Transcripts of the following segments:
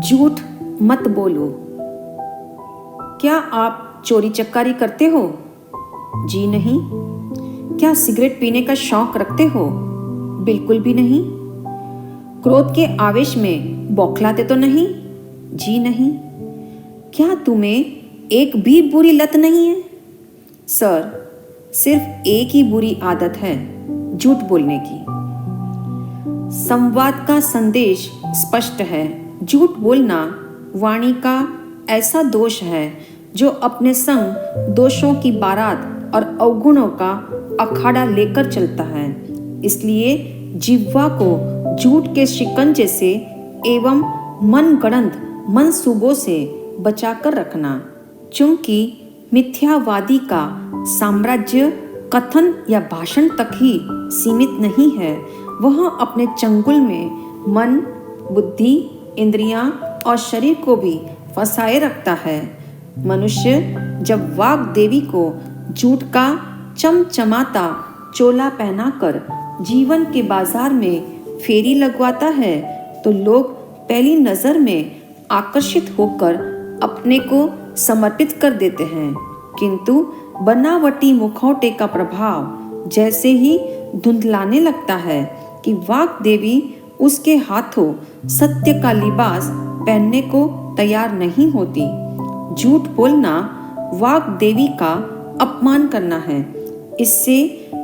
झूठ मत बोलो। क्या आप चोरी चकारी करते हो? जी नहीं। क्या सिगरेट पीने का शौक रखते हो? बिल्कुल भी नहीं। क्रोध के आवेश में बौखलाते तो नहीं? जी नहीं। क्या तुम्हें एक भी बुरी लत नहीं है? सर, सिर्फ एक ही बुरी आदत है, झूठ बोलने की। संवाद का संदेश स्पष्ट है। झूठ बोलना वाणी का ऐसा दोष है जो अपने संग दोषों की बारात और अवगुणों का अखाड़ा लेकर चलता है। इसलिए जिह्वा को झूठ के शिकंजे से एवं मनगढ़ंत मनसूबों से बचाकर रखना। चूंकि मिथ्यावादी का साम्राज्य कथन या भाषण तक ही सीमित नहीं है, वह अपने चंगुल में मन, बुद्धि, इंद्रियां और शरीर को भी फंसाए रखता है। मनुष्य जब वाग देवी को झूठ का चमचमाता चोला पहनाकर जीवन के बाजार में फेरी लगवाता है तो लोग पहली नजर में आकर्षित होकर अपने को समर्पित कर देते हैं, किंतु बनावटी मुखौटे का प्रभाव जैसे ही धुंधलाने लगता है कि वाग देवी उसके हाथों सत्य का लिबास पहनने को तैयार नहीं होती। झूठ बोलना वाग देवी का अपमान करना है। इससे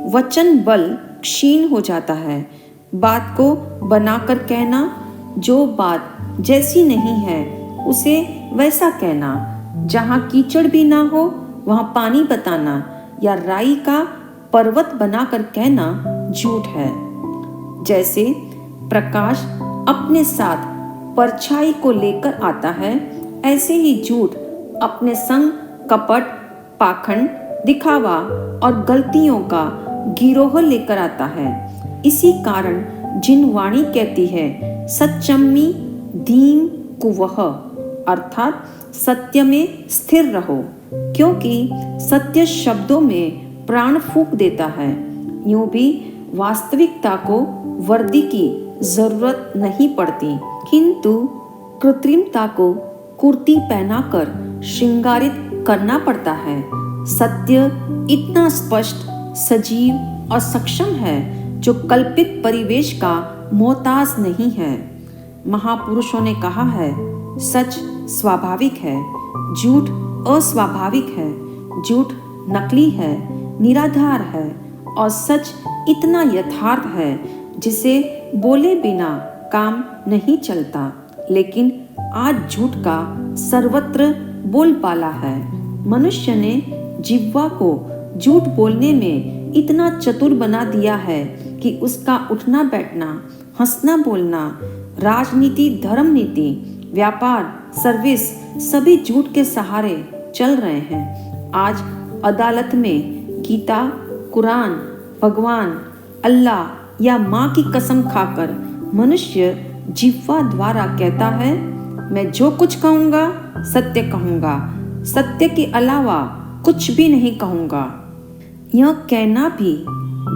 वचन बल क्षीण हो जाता है। बात को बनाकर कहना, जो बात जैसी नहीं है उसे वैसा कहना, जहाँ कीचड़ भी ना हो वहाँ पानी बताना या राई का पर्वत बनाकर कहना झूठ है। जैसे प्रकाश अपने साथ परछाई को लेकर आता है, ऐसे ही झूठ अपने संग कपट, पाखंड, दिखावा और गलतियों का गिरोह लेकर आता है। इसी कारण जिन वाणी कहती है सच्चम्मी धीम कुवह, अर्थात सत्य में स्थिर रहो, क्योंकि सत्य शब्दों में प्राण फूंक देता है। यूं भी वास्तविकता को वर्दी की जरूरत नहीं पड़ती, किंतु कृत्रिमता को कुर्ती पहनाकर श्रृंगारित करना पड़ता है। सत्य इतना स्पष्ट, सजीव और सक्षम है जो कल्पित परिवेश का मोहताज नहीं है। महापुरुषों ने कहा है, सच स्वाभाविक है, झूठ अस्वाभाविक है, झूठ नकली है, निराधार है और सच इतना यथार्थ है जिसे बोले बिना काम नहीं चलता। लेकिन आज झूठ का सर्वत्र बोलबाला है। मनुष्य ने जिह्वा को झूठ बोलने में इतना चतुर बना दिया है कि उसका उठना बैठना, हंसना बोलना, राजनीति, धर्म नीति, व्यापार, सर्विस सभी झूठ के सहारे चल रहे हैं। आज अदालत में गीता, कुरान, भगवान, अल्लाह या माँ की कसम खाकर मनुष्य जिह्वा द्वारा कहता है, मैं जो कुछ कहूँगा सत्य कहूँगा, सत्य के अलावा कुछ भी नहीं कहूँगा। यह कहना भी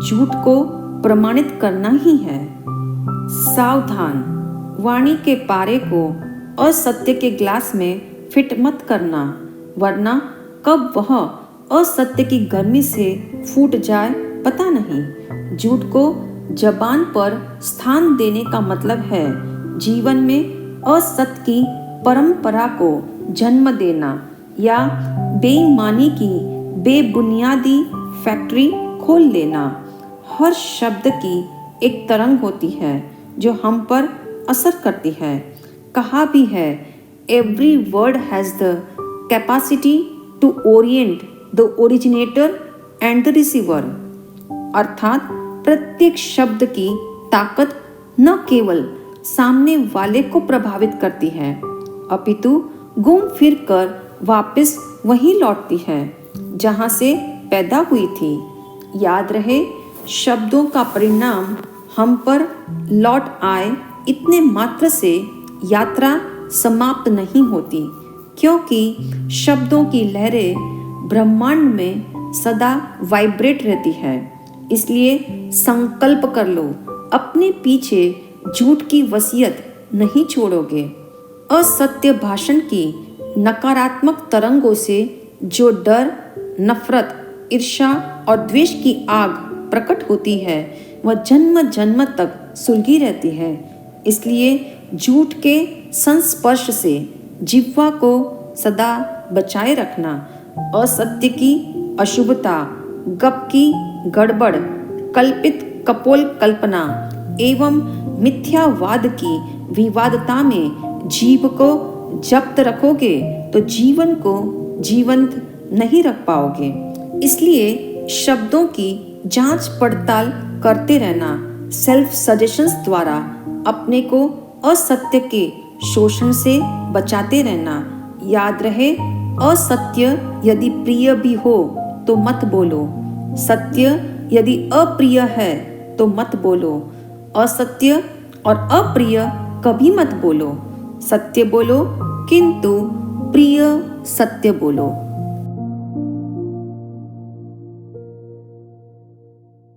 झूठ को प्रमाणित करना ही है। सावधान, वाणी के पारे को असत्य के ग्लास में फिट मत करना, वरना कब वह असत्य की गर्मी से फूट जाए पता नहीं। झूठ को जबान पर स्थान देने का मतलब है जीवन में असत्य की परंपरा को जन्म देना या बेईमानी की बेबुनियादी फैक्ट्री खोल लेना। हर शब्द की एक तरंग होती है जो हम पर असर करती है। कहा भी है, every word has the capacity to orient the originator and the receiver, अर्थात प्रत्येक शब्द की ताकत न केवल सामने वाले को प्रभावित करती है, अपितु घूम फिर कर वापस वहीं लौटती है जहां से पैदा हुई थी। याद रहे, शब्दों का परिणाम हम पर लौट आए इतने मात्र से यात्रा समाप्त नहीं होती, क्योंकि शब्दों की लहरें ब्रह्मांड में सदा वाइब्रेट रहती है। इसलिए संकल्प कर लो, अपने पीछे झूठ की वसीयत नहीं छोड़ोगे। असत्य भाषण की नकारात्मक तरंगों से जो डर, नफरत, ईर्ष्या और द्वेष की आग प्रकट होती है वह जन्म जन्म तक सुलगी रहती है। इसलिए झूठ के संस्पर्श से जिह्वा को सदा बचाए रखना, असत्य की अशुभता, गप की गड़बड़, कल्पित कपोल कल्पना एवं मिथ्यावाद की विवादता में जीव को जब्त रखोगे तो जीवन को जीवंत नहीं रख पाओगे। इसलिए शब्दों की जांच पड़ताल करते रहना, सेल्फ सजेशंस द्वारा अपने को असत्य के शोषण से बचाते रहना। याद रहे, असत्य यदि प्रिय भी हो तो मत बोलो, सत्य यदि अप्रिय है तो मत बोलो। असत्य और अप्रिय कभी मत बोलो, सत्य बोलो किंतु प्रिय सत्य बोलो।